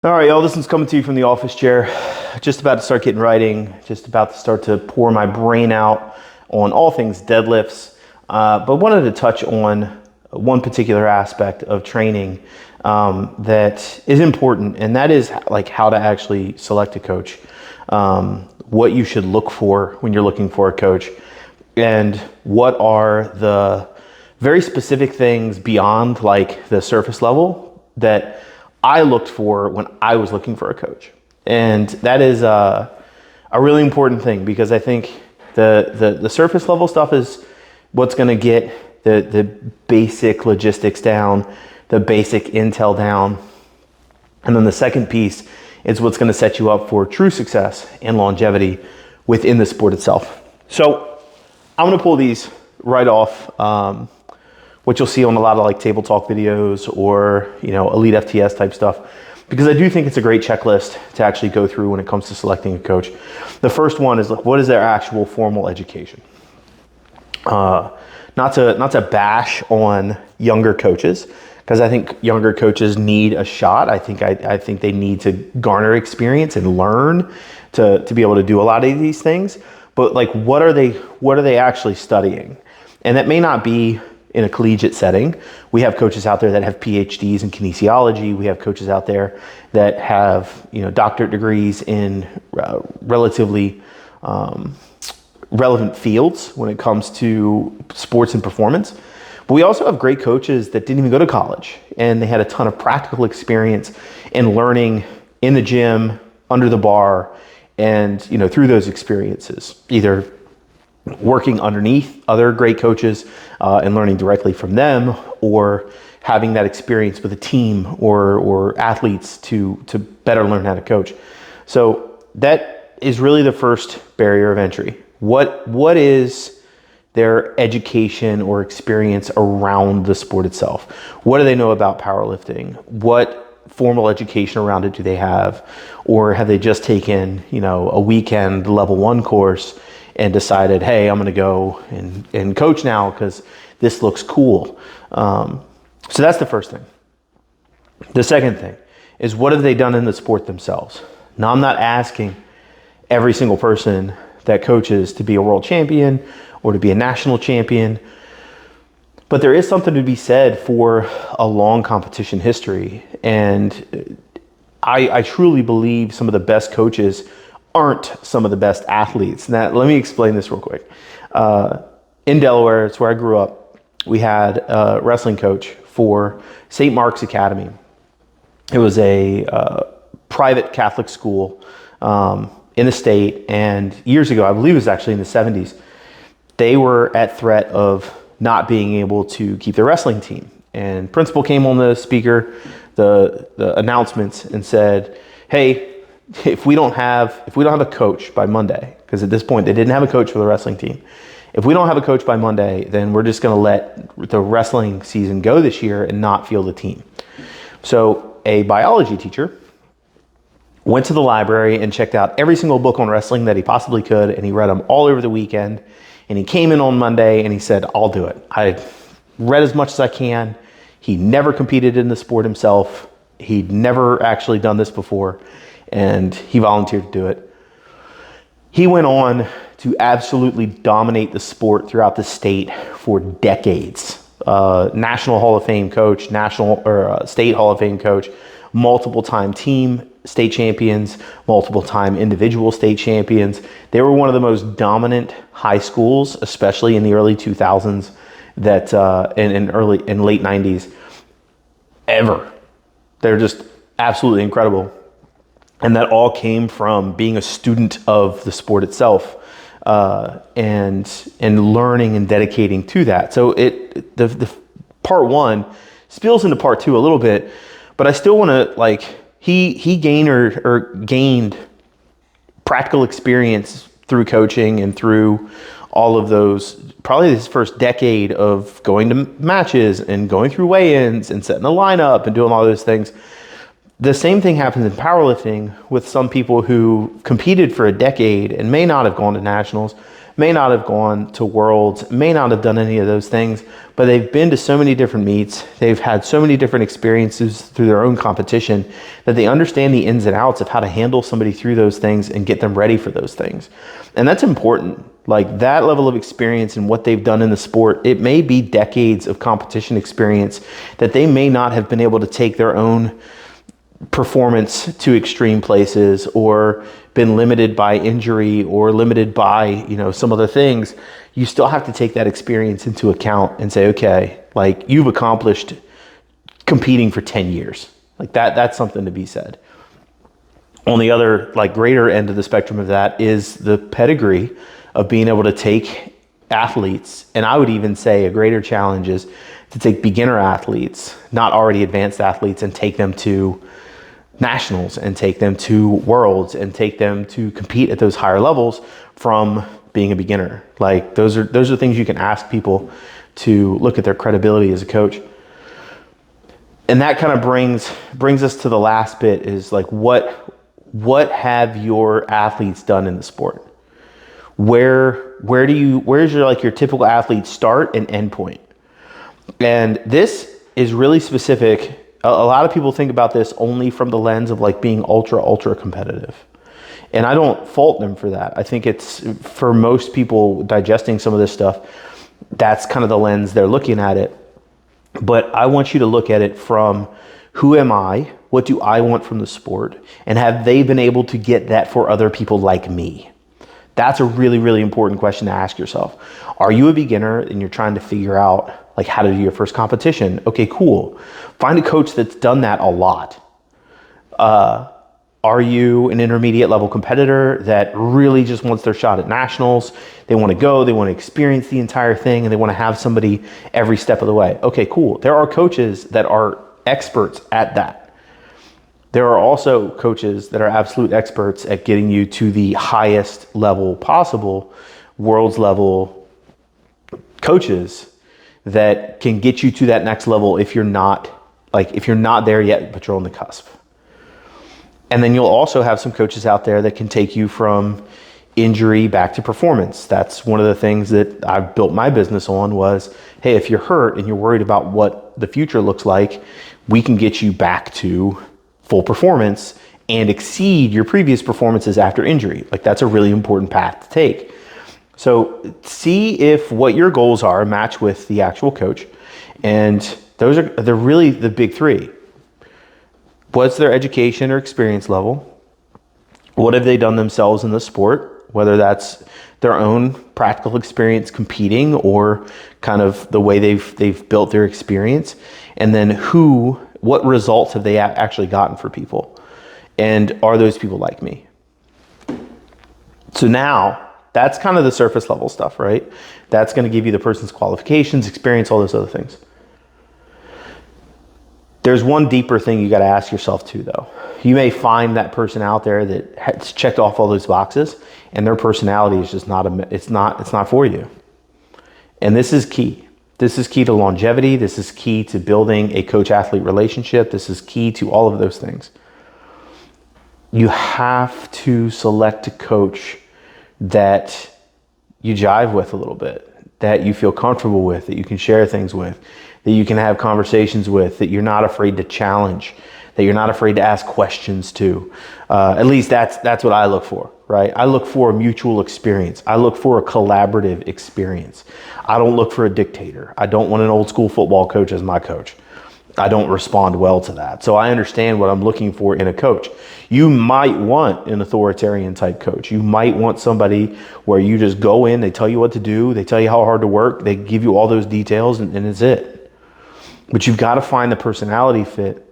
All right, y'all, this one's coming to you from the office chair. Just about to start getting writing, just about to start to pour my brain out on all things deadlifts. But wanted to touch on one particular aspect of training that is important, and that is like how to actually select a coach, what you should look for when you're looking for a coach, and what are the very specific things beyond like the surface level that I looked for when I was looking for a coach. And that is a really important thing, because I think the surface level stuff is what's going to get the basic logistics down, the basic intel down. And then the second piece is what's going to set you up for true success and longevity within the sport itself. So I'm going to pull these right off. What you'll see on a lot of like table talk videos or, elite FTS type stuff, because I do think it's a great checklist to actually go through when it comes to selecting a coach. The first one is, what is their actual formal education? Not to bash on younger coaches, because I think younger coaches need a shot. I think they need to garner experience and learn to be able to do a lot of these things. But like, what are they actually studying? And that may not be in a collegiate setting. We have coaches out there that have PhDs in kinesiology. We have coaches out there that have, doctorate degrees in relatively relevant fields when it comes to sports and performance. But we also have great coaches that didn't even go to college, and they had a ton of practical experience in learning in the gym, under the bar, and, through those experiences, either working underneath other great coaches and learning directly from them, or having that experience with a team or athletes to better learn how to coach. So that is really the first barrier of entry. What is their education or experience around the sport itself? What do they know about powerlifting? What formal education around it do they have? Or have they just taken, a weekend level 1 course and decided, hey, I'm going to go and coach now because this looks cool. So that's the first thing. The second thing is, what have they done in the sport themselves? Now, I'm not asking every single person that coaches to be a world champion or to be a national champion, but there is something to be said for a long competition history. And I truly believe some of the best coaches aren't some of the best athletes. Now, let me explain this real quick. In Delaware, it's where I grew up, we had a wrestling coach for St. Mark's Academy. It was a private Catholic school in the state, and years ago, I believe it was actually in the 70s, they were at threat of not being able to keep their wrestling team. And principal came on the speaker, the announcements, and said, hey, if we don't have a coach by Monday, because at this point they didn't have a coach for the wrestling team. If we don't have a coach by Monday, then we're just going to let the wrestling season go this year and not field the team. So a biology teacher went to the library and checked out every single book on wrestling that he possibly could, and he read them all over the weekend. And he came in on Monday and he said, I'll do it. I read as much as I can. He never competed in the sport himself. He'd never actually done this before, and he volunteered to do it. He went on to absolutely dominate the sport throughout the state for decades. National Hall of Fame coach, state Hall of Fame coach, multiple-time team state champions, multiple-time individual state champions. They were one of the most dominant high schools, especially in the early 2000s, that in late 90s, ever. They're just absolutely incredible. And that all came from being a student of the sport itself, and learning and dedicating to that. So the part one spills into part two a little bit, but I still want to he gained practical experience through coaching and through all of those, probably his first decade of going to matches and going through weigh-ins and setting a lineup and doing all those things. The same thing happens in powerlifting with some people who competed for a decade and may not have gone to nationals, may not have gone to Worlds, may not have done any of those things, but they've been to so many different meets, they've had so many different experiences through their own competition that they understand the ins and outs of how to handle somebody through those things and get them ready for those things. And that's important. Like that level of experience and what they've done in the sport, it may be decades of competition experience that they may not have been able to take their own performance to extreme places, or been limited by injury, or limited by, some other things. You still have to take that experience into account and say, okay, like you've accomplished competing for 10 years. Like that's something to be said. On the other, like greater end of the spectrum of that is the pedigree of being able to take athletes. And I would even say a greater challenge is to take beginner athletes, not already advanced athletes, and take them to nationals and take them to Worlds and take them to compete at those higher levels from being a beginner. Like those are things you can ask people to look at their credibility as a coach. And that kind of brings us to the last bit, is like what have your athletes done in the sport? Where's your typical athlete start and end point? And this is really specific. A lot of people think about this only from the lens of like being ultra competitive. And I don't fault them for that. I think it's, for most people digesting some of this stuff, that's kind of the lens they're looking at it. But I want you to look at it from, who am I? What do I want from the sport? And have they been able to get that for other people like me? That's a really, really important question to ask yourself. Are you a beginner and you're trying to figure out like how to do your first competition? Okay, cool. Find a coach that's done that a lot. Are you an intermediate level competitor that really just wants their shot at nationals? They want to go, they want to experience the entire thing, and they want to have somebody every step of the way. Okay, cool. There are coaches that are experts at that. There are also coaches that are absolute experts at getting you to the highest level possible, Worlds level coaches that can get you to that next level if you're not there yet, but you're on the cusp. And then you'll also have some coaches out there that can take you from injury back to performance. That's one of the things that I've built my business on was, hey, if you're hurt and you're worried about what the future looks like, we can get you back to full performance and exceed your previous performances after injury. Like that's a really important path to take. So see if what your goals are match with the actual coach. And they're really the big three. What's their education or experience level? What have they done themselves in the sport? Whether that's their own practical experience competing or kind of the way they've built their experience. And then what results have they actually gotten for people? And are those people like me? So now that's kind of the surface level stuff, right? That's going to give you the person's qualifications, experience, all those other things. There's one deeper thing you got to ask yourself too, though. You may find that person out there that has checked off all those boxes, and their personality is just it's not for you. And this is key. This is key to longevity. This is key to building a coach-athlete relationship. This is key to all of those things. You have to select a coach that you jive with a little bit, that you feel comfortable with, that you can share things with, that you can have conversations with, that you're not afraid to challenge, that you're not afraid to ask questions to. At least that's what I look for, right? I look for a mutual experience. I look for a collaborative experience. I don't look for a dictator. I don't want an old school football coach as my coach. I don't respond well to that. So I understand what I'm looking for in a coach. You might want an authoritarian type coach. You might want somebody where you just go in, they tell you what to do, they tell you how hard to work, they give you all those details, and it's it. But you've got to find the personality fit.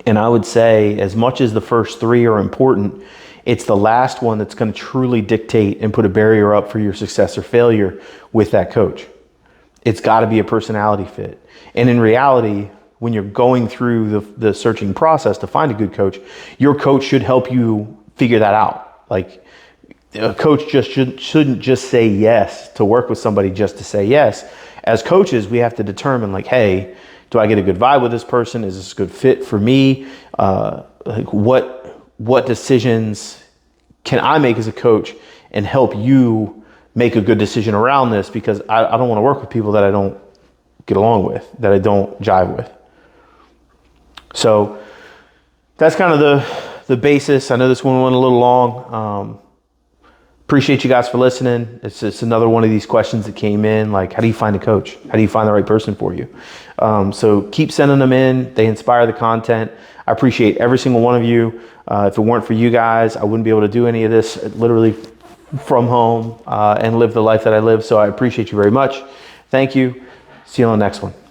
And I would say, as much as the first three are important, it's the last one that's going to truly dictate and put a barrier up for your success or failure with that coach. It's got to be a personality fit. And in reality, when you're going through the searching process to find a good coach, your coach should help you figure that out. Like, a coach just shouldn't just say yes to work with somebody just to say yes. As coaches, we have to determine, like, hey, do I get a good vibe with this person? Is this a good fit for me? Like, what decisions can I make as a coach and help you make a good decision around this, because I don't want to work with people that I don't get along with, that I don't jive with. So that's kind of the basis. I know this one went a little long. Appreciate you guys for listening. It's just another one of these questions that came in, like, how do you find a coach? How do you find the right person for you? So keep sending them in. They inspire the content. I appreciate every single one of you. If it weren't for you guys, I wouldn't be able to do any of this literally from home and live the life that I live. So I appreciate you very much. Thank you. See you on the next one.